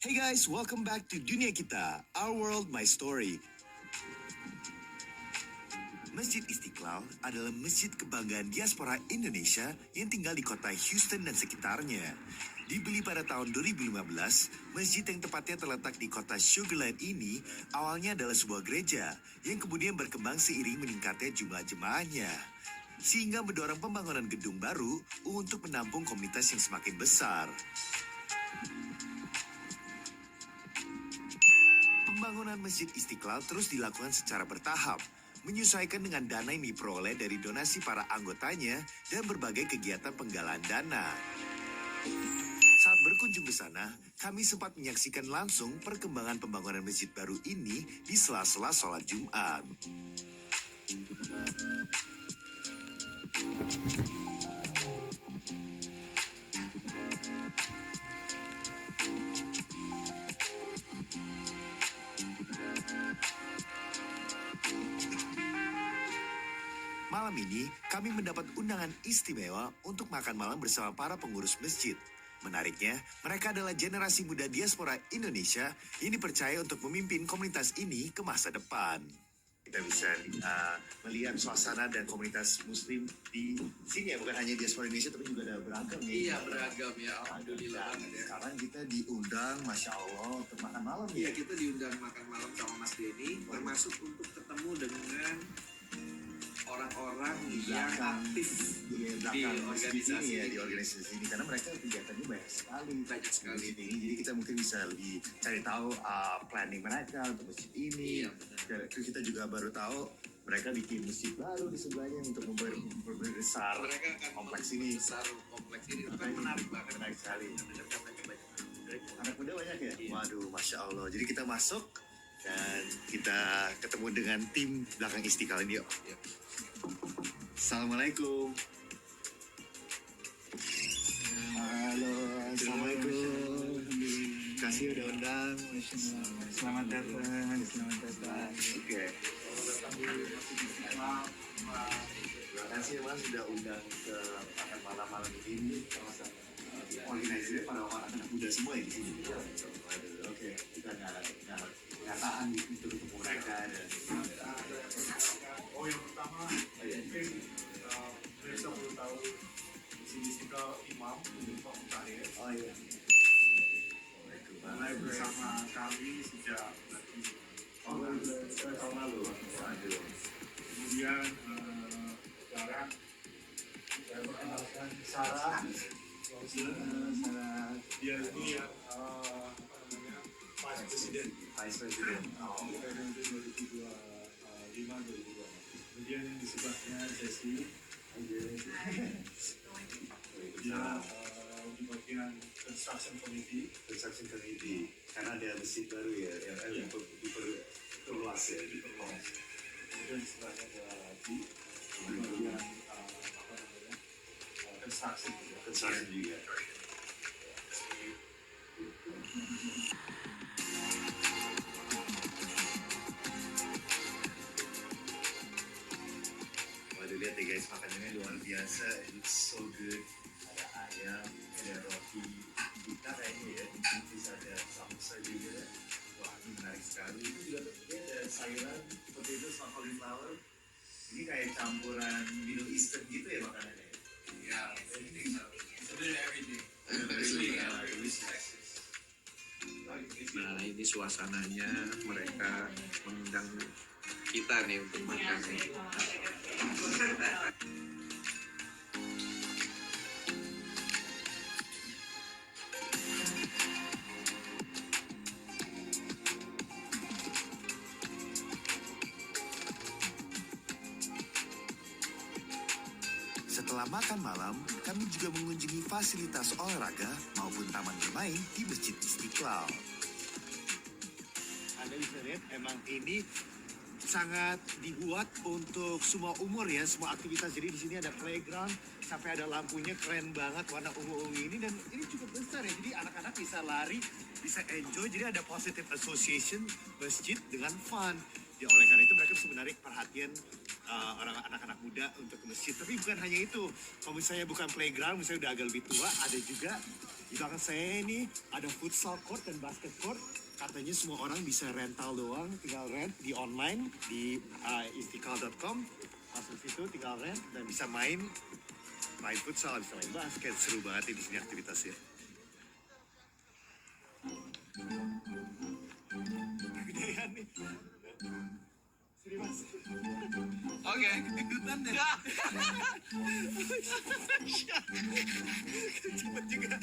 Hey guys, welcome back to Dunia Kita, Our World, My Story. Masjid Istiqlal adalah masjid kebanggaan diaspora Indonesia yang tinggal di kota Houston dan sekitarnya. Dibeli pada tahun 2015, masjid yang tepatnya terletak di kota Sugarland ini awalnya adalah sebuah gereja yang kemudian berkembang seiring meningkatnya jumlah jemaahnya. Sehingga mendorong pembangunan gedung baru untuk menampung komunitas yang semakin besar. Pembangunan Masjid Istiqlal terus dilakukan secara bertahap, menyesuaikan dengan dana yang diperoleh dari donasi para anggotanya dan berbagai kegiatan penggalangan dana. Saat berkunjung ke sana, kami sempat menyaksikan langsung perkembangan pembangunan masjid baru ini di sela-sela sholat Jumat. Malam ini, kami mendapat undangan istimewa untuk makan malam bersama para pengurus masjid. Menariknya, mereka adalah generasi muda diaspora Indonesia yang dipercaya untuk memimpin komunitas ini ke masa depan. Kita bisa melihat suasana dan komunitas muslim di sini ya, bukan hanya diaspora Indonesia tapi juga ada beragam ya. Iya, beragam ya, alhamdulillah banget ya. Sekarang kita diundang, Masya Allah, untuk makan malam Iya, ya. kita diundang makan malam sama Mas Denny, termasuk untuk ketemu dengan orang-orang yang aktif di di organisasi organisasi ini ya, di ini. organisasi ini karena mereka kegiatannya banyak sekali. Banyak sekali. Di sini. Jadi kita mungkin bisa lebih cari tahu planning mereka untuk masjid ini. Iya, benar. Dan terus kita juga baru tahu mereka bikin masjid baru di sebelahnya untuk memperbesar Mereka akan kompleks ini. besar kompleks ini, itu kan menarik banget. Menarik sekali. Karena banyak Anak muda banyak ya? Iya. Waduh, Masya Allah. Jadi kita masuk dan kita ketemu dengan tim belakang Istiqlal ini yuk. Iya. Assalamualaikum. Halo, Assalamualaikum. Kasih udah undang. Selamat datang, selamat datang. Oke. Terima kasih Mas sudah undang ke makan malam ini. Organisasinya para anak-anak muda semua ya di sini. Oke, kita nggak tahan untuk ketemu mereka dan. Oh, yang pertama mungkin mereka perlu tahu di sini kita imam untuk Pak Mutahir. Oh iya. Mulai bersama kami sejak tahun lalu. Waduh. kemudian sekarang saya perkenalkan Sarah. Dia ini yang Vice President. Vice President. Periode 2005-2002. Kemudian yang di sebelahnya Jesse. Dia di bagian construction committee. Construction Committee. Karena ada masjid baru ya, yang diperluas ya. Kemudian di sebelahnya ada Haji. Di bagian construction juga. Construction juga. Waduh, lihat deh guys, makanannya luar biasa. It looks so good. Ada ayam, ada roti kita kayaknya ya. Bisa ada samosa juga. Wah, ini menarik sekali. Itu juga tentunya ada sayuran potato sama cauliflower. Ini kayak campuran Middle Eastern gitu ya makanannya. Ya, sebenarnya everyday. Nah, ini suasananya, mereka mengundang kita nih untuk makan nih. Setelah makan malam, kami juga mengunjungi fasilitas olahraga maupun taman bermain di Masjid Istiqlal. Anda bisa lihat emang ini sangat dibuat untuk semua umur ya, semua aktivitas. Jadi di sini ada playground, sampai ada lampunya keren banget warna ungu-ungu ini, dan ini cukup besar ya. Jadi anak-anak bisa lari, bisa enjoy. Jadi ada positive association masjid dengan fun. Ya, oleh karena itu mereka bisa menarik perhatian orang anak-anak muda untuk ke masjid. Tapi bukan hanya itu. Kalau misalnya bukan playground, misalnya udah agak lebih tua, ada juga Di belakang saya ini ada futsal court dan basket court. Katanya semua orang bisa rental doang, tinggal rent di online di istiqlal.com. Masuk situ tinggal rent dan bisa main futsal, bisa main basket. Seru banget di sini aktivitasnya. Kegedean nih. Sini mas. Oke, kejutan deh. Cepet juga.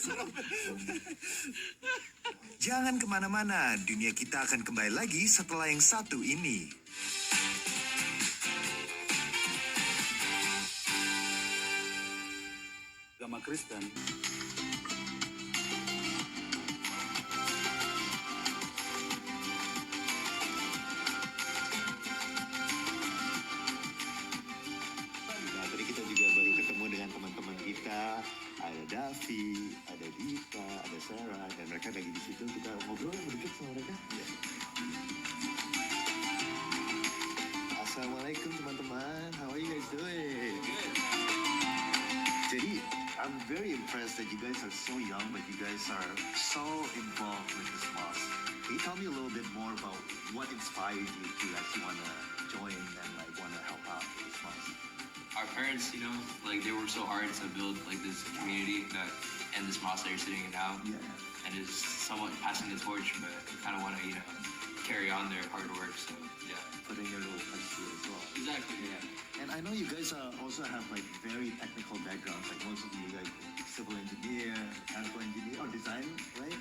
Serem. Jangan kemana-mana, dunia kita akan kembali lagi setelah yang satu ini. Agama Kristen. Nah, tadi kita juga baru ketemu dengan teman-teman kita. Ada Davi, ada Dita, ada Sarah, dan mereka lagi di situ. Kita ngobrol sedikit sama mereka. Assalamualaikum teman-teman. How are you guys doing? Jadi, I'm very impressed that you guys are so young, but you guys are so involved with this mosque. Can you tell me a little bit more about what inspired you to actually want to join and want to help out with this mosque? Our parents, they worked so hard to build this community and this mosque that you're sitting in now, Yeah. and is somewhat passing the torch, but we kind of want to, carry on their hard work. So yeah, Putting your little touch to it as well. exactly. Yeah. And I know you guys also have very technical backgrounds. Like most of you, like civil engineer, mechanical engineer, or design, right?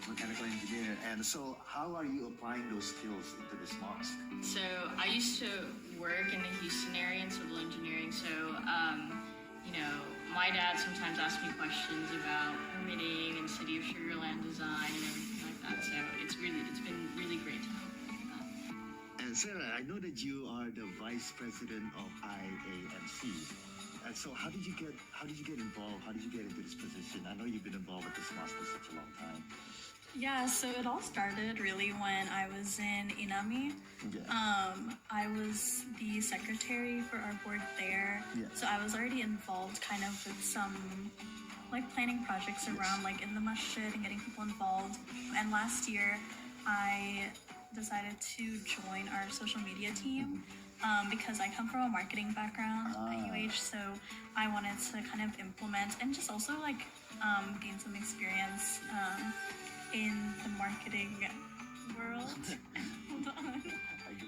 Mechanical engineer. And so, how are you applying those skills into this mosque? So I used to work in the Houston area in civil engineering. So, my dad sometimes asks me questions about permitting and City of Sugar Land design and everything like that. So it's been really great to help with that. And Sarah, I know that you are the vice president of IAMC. And so, how did you get involved? How did you get into this position? I know you've been involved with this mosque for such a long time. Yeah, so it all started really when I was in Inami. Yeah. I was the secretary for our board there. Yeah. So I was already involved kind of with some planning projects around in the masjid and getting people involved. And last year I decided to join our social media team because I come from a marketing background at UH, so I wanted to kind of implement and just also gain some experience in the marketing world. Hold on.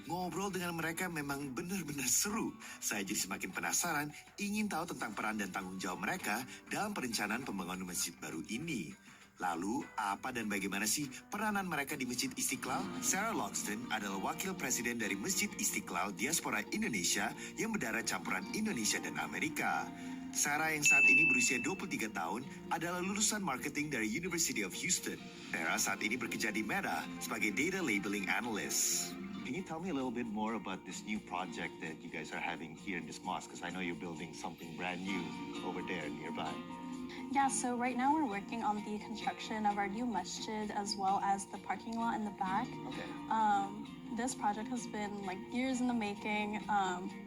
Ngobrol dengan mereka memang benar-benar seru. Saya jadi semakin penasaran, ingin tahu tentang peran dan tanggung jawab mereka dalam perencanaan pembangunan masjid baru ini. Lalu, apa dan bagaimana sih peranan mereka di Masjid Istiqlal? Sarah Logston adalah wakil presiden dari Masjid Istiqlal Diaspora Indonesia yang berdarah campuran Indonesia dan Amerika. Sarah yang saat ini berusia 23 tahun adalah lulusan marketing dari University of Houston. Sarah saat ini bekerja di Meta sebagai data labeling analyst. Can you tell me a little bit more about this new project that you guys are having here in this mosque? Because I know you're building something brand new over there nearby. Yeah, so right now we're working on the construction of our new masjid as well as the parking lot in the back. Okay. This project has been years in the making.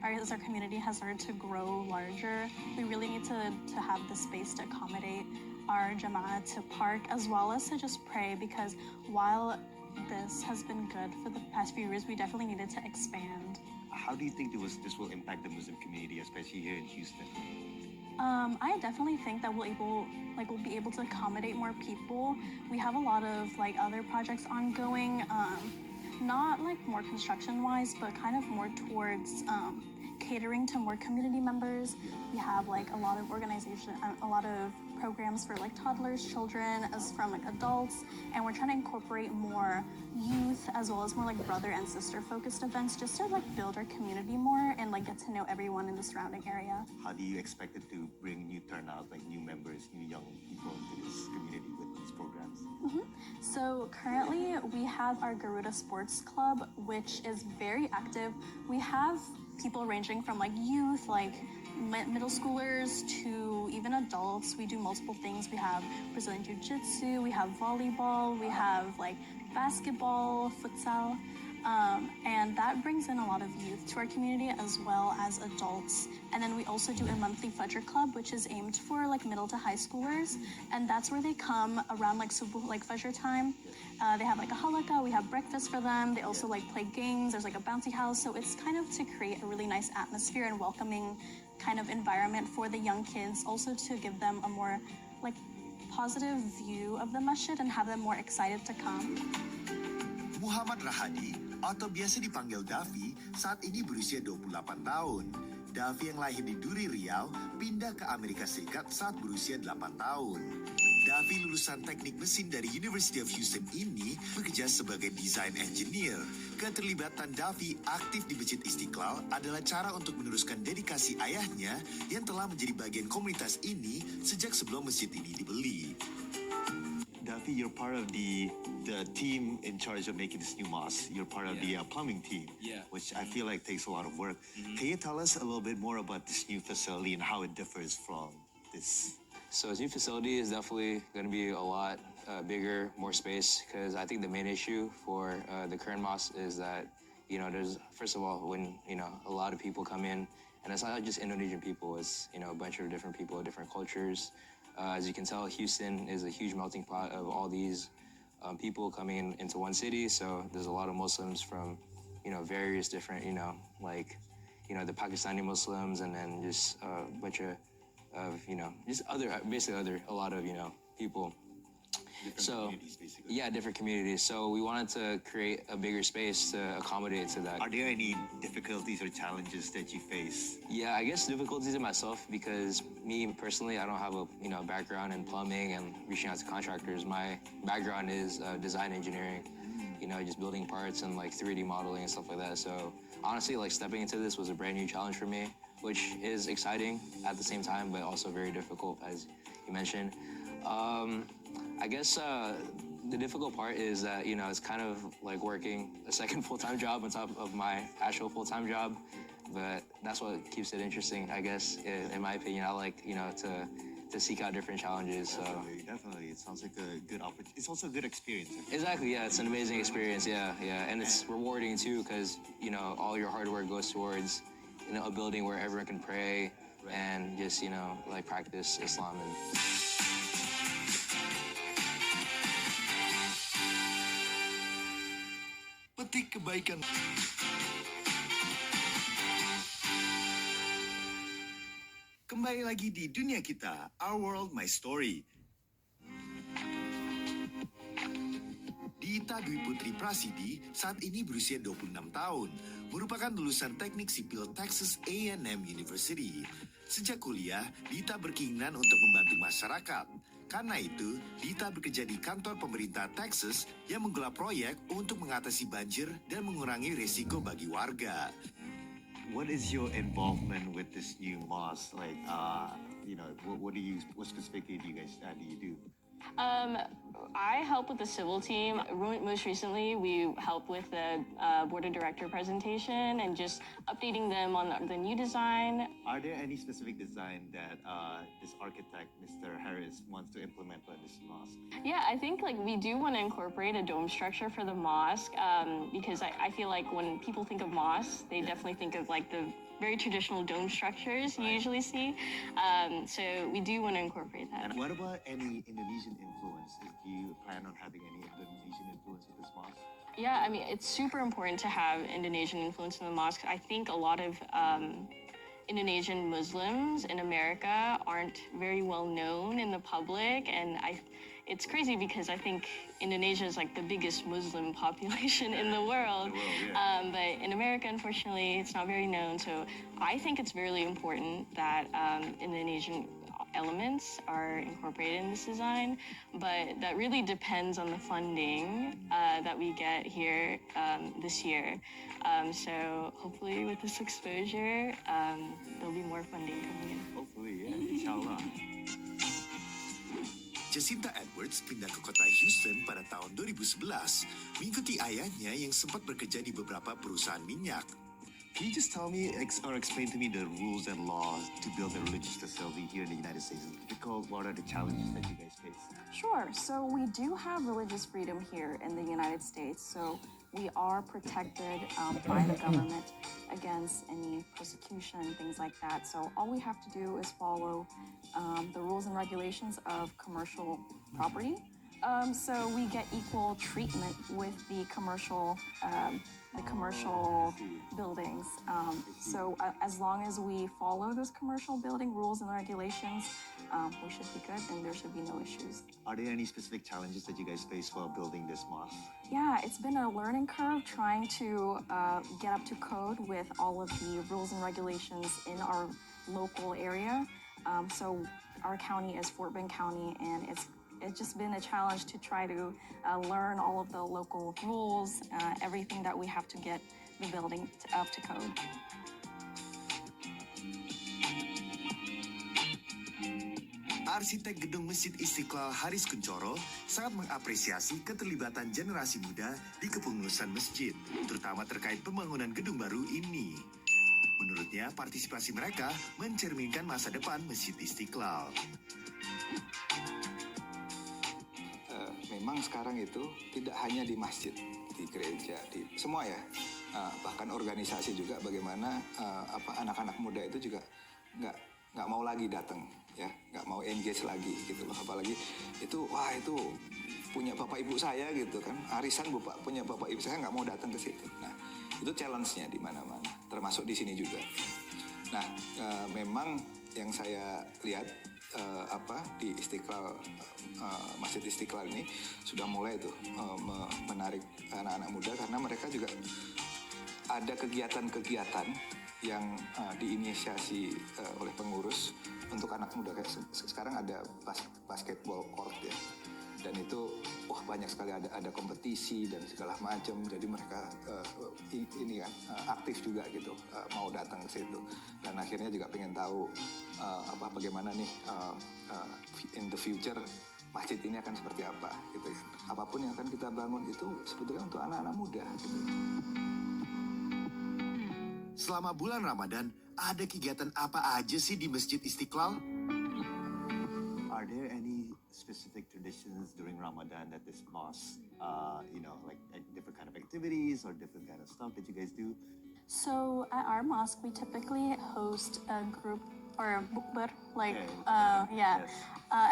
As our community has started to grow larger, we really need to have the space to accommodate our jama'ah to park as well as to just pray, because while this has been good for the past few years, we definitely needed to expand. How do you think this will impact the Muslim community, especially here in Houston? I definitely think that we'll be able to accommodate more people. We have a lot of other projects ongoing, not more construction wise, but kind of more towards catering to more community members. We have a lot of a lot of programs for toddlers, children, as from adults, and we're trying to incorporate more youth as well as more brother and sister focused events, just to build our community more and get to know everyone in the surrounding area. How do you expect it to bring new turnout, new members, new young people into this community with these programs? So currently we have our Garuda Sports Club, which is very active. We have people ranging from youth, middle schoolers to even adults. We do multiple things. We have Brazilian Jiu-Jitsu, we have volleyball, we have basketball, futsal. And that brings in a lot of youth to our community as well as adults. And then we also do a monthly Fudger Club, which is aimed for like middle to high schoolers. And that's where they come around like subuh, like Fudger time. They have like a halakha, we have breakfast for them. They also like play games, there's like a bouncy house. So it's kind of to create a really nice atmosphere and welcoming kind of environment for the young kids. Also to give them a more like positive view of the masjid and have them more excited to come. Muhammad Rahadi, atau biasa dipanggil Davi, saat ini berusia 28 tahun. Davi yang lahir di Duri, Riau, pindah ke Amerika Serikat saat berusia 8 tahun. Davi lulusan teknik mesin dari University of Houston ini bekerja sebagai design engineer. Keterlibatan Davi aktif di Masjid Istiqlal adalah cara untuk meneruskan dedikasi ayahnya yang telah menjadi bagian komunitas ini sejak sebelum masjid ini dibeli. Davi, you're part of the team in charge of making this new mosque. You're part of the plumbing team, which I feel like takes a lot of work. Can you tell us a little bit more about this new facility and how it differs from this? So this new facility is definitely going to be a lot bigger, more space, because I think the main issue for the current mosque is that, you know, there's, first of all, when, you know, a lot of people come in, and it's not just Indonesian people, it's, you know, a bunch of different people, different cultures. As you can tell, Houston is a huge melting pot of all these people coming into one city. So there's a lot of Muslims from, you know, various different, you know, like, you know, the Pakistani Muslims, and then just a bunch of you know, just other, basically a lot of, you know, people. Different communities, basically. Yeah, different communities. So we wanted to create a bigger space to accommodate to that. Are there any difficulties or challenges that you face? Yeah, I guess difficulties in myself, because me personally, I don't have a, you know, background in plumbing and reaching out to contractors. My background is design engineering, you know, just building parts and like 3D modeling and stuff like that. So honestly, like stepping into this was a brand new challenge for me, which is exciting at the same time, but also very difficult, as you mentioned. I guess the difficult part is that, you know, it's kind of like working a second full-time job on top of my actual full-time job, but that's what keeps it interesting, I guess, in my opinion. I like, you know, to seek out different challenges. So Definitely. It sounds like a good opportunity. It's also a good experience. exactly, yeah, it's an amazing experience, yeah, and it's rewarding too, because, you know, all your hard work goes towards, you know, a building where everyone can pray and just, you know, like practice Islam. And Petik kebaikan. Kembali lagi di dunia kita, Our World, My Story. Dita Dwi Putri Prasidi saat ini berusia 26 tahun, merupakan lulusan teknik sipil Texas A&M University. Sejak kuliah, Dita berkeinginan untuk membantu masyarakat. Karena itu, Dita bekerja di kantor pemerintah Texas yang menggelar proyek untuk mengatasi banjir dan mengurangi risiko bagi warga. What is your involvement with this new mosque? Like, you know, what specifically do you do? I help with the civil team. Most recently, we help with the board of director presentation and just updating them on the new design. Are there any specific design that this architect, Mr. Harris, wants to implement on this mosque? Yeah, I think like we do want to incorporate a dome structure for the mosque because I feel like when people think of mosques, they definitely think of like the very traditional dome structures you usually see. So we do want to incorporate that. And what about any Indonesian influence? Do you plan on having any Indonesian influence with this mosque? Yeah, I mean, it's super important to have Indonesian influence in the mosque. I think a lot of Indonesian Muslims in America aren't very well known in the public, and it's crazy because I think Indonesia is like the biggest Muslim population in the world. But in America, unfortunately, it's not very known. So I think it's really important that Indonesian elements are incorporated in this design, but that really depends on the funding that we get here this year. So hopefully with this exposure, there'll be more funding coming in. Hopefully, yeah, inshallah. Jacinta Edwards pindah ke kota Houston pada tahun 2011, mengikuti ayahnya yang sempat bekerja di beberapa perusahaan minyak. Can you just tell me or explain to me the rules and laws to build a religious facility here in the United States? Is it difficult? What are the challenges that you guys face? Sure. So we do have religious freedom here in the United States. So we are protected by the government against any persecution and things like that. So all we have to do is follow the rules and regulations of commercial property. So we get equal treatment with the commercial buildings. So as long as we follow those commercial building rules and regulations, we should be good and there should be no issues. Are there any specific challenges that you guys face while building this mosque? Yeah, it's been a learning curve trying to get up to code with all of the rules and regulations in our local area. So our county is Fort Bend County, and it's just been a challenge to try to learn all of the local rules, everything that we have to get the building up to code. Arsitek gedung Masjid Istiqlal Haris Kuncoro sangat mengapresiasi keterlibatan generasi muda di kepengurusan masjid, terutama terkait pembangunan gedung baru ini. Menurutnya, partisipasi mereka mencerminkan masa depan Masjid Istiqlal. Memang sekarang itu tidak hanya di masjid, di gereja, di semua ya, bahkan organisasi juga bagaimana anak-anak muda itu juga nggak mau lagi datang, ya, nggak mau engage lagi gitu loh. Apalagi itu punya bapak ibu saya gitu kan, arisan punya bapak ibu saya, nggak mau datang ke situ. Nah itu challenge-nya di mana-mana, termasuk di sini juga. Nah memang yang saya lihat di Istiqlal, Masjid Istiqlal ini sudah mulai tuh menarik anak-anak muda, karena mereka juga ada kegiatan-kegiatan yang diinisiasi oleh pengurus untuk anak muda. Kayak sekarang ada basketball court ya, dan itu banyak sekali ada kompetisi dan segala macam. Jadi mereka ini kan aktif juga gitu, mau datang ke situ, dan akhirnya juga pengen tahu bagaimana nih in the future masjid ini akan seperti apa gitu kan. Apapun yang akan kita bangun itu sebetulnya untuk anak-anak muda gitu. Selama bulan Ramadan, ada kegiatan apa aja sih di Masjid Istiqlal? Are there any specific traditions during Ramadan that this mosque, like different kind of activities or different kind of stuff that you guys do? So at our mosque, we typically host a group or a bukber,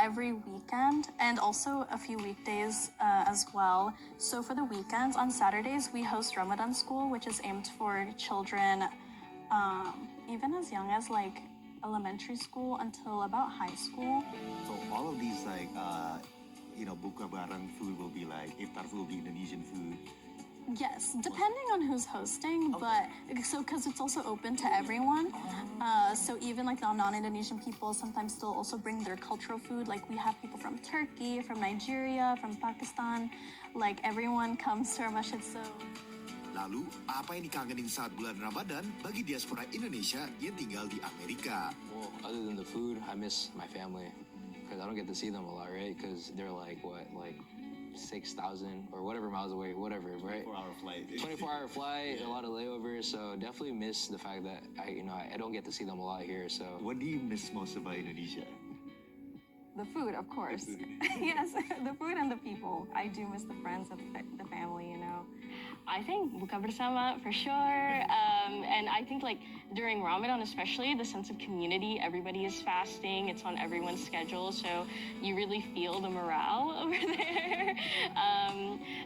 every weekend, and also a few weekdays as well. So for the weekends, on Saturdays, we host Ramadan school, which is aimed for children even as young as like elementary school until about high school. So all of these buka bareng food will be like, iftar food will be Indonesian food. Yes, depending on who's hosting, but because it's also open to everyone. So even like the non-Indonesian people sometimes still also bring their cultural food. Like we have people from Turkey, from Nigeria, from Pakistan. Like everyone comes to our masjid. So. Lalu, apa yang dikangenin saat bulan Ramadan bagi diaspora Indonesia yang tinggal di Amerika? Well, other than the food, I miss my family because I don't get to see them a lot, right? Because they're like 6,000 or whatever miles away, whatever, right? 24-hour flight. 24-hour flight, a lot of layovers, so definitely miss the fact that I don't get to see them a lot here. So What do you miss most about Indonesia? The food, of course. Yes, the food and the people. I do miss the friends and the family, you know. I think buka bersama for sure. And I think like during Ramadan especially, the sense of community, everybody is fasting, it's on everyone's schedule, so you really feel the morale over there.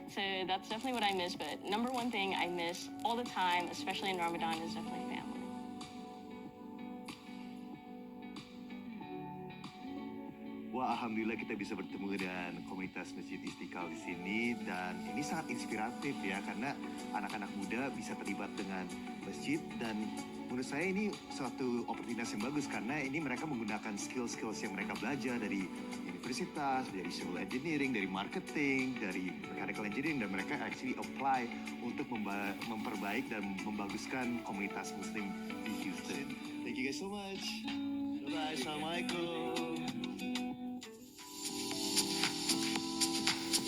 So that's definitely what I miss, but number one thing I miss all the time, especially in Ramadan, is definitely family. Wah, alhamdulillah kita bisa bertemu dengan komunitas Masjid Istiqlal di sini, dan ini sangat inspiratif ya, karena anak-anak muda bisa terlibat dengan masjid, dan menurut saya ini suatu oportunitas yang bagus karena ini mereka menggunakan skills-skills yang mereka belajar dari universitas, dari civil engineering, dari marketing, dari mechanical engineering, dan mereka actually apply untuk memperbaik dan membaguskan komunitas muslim di Houston. Thank you guys so much. Bye-bye. Assalamualaikum.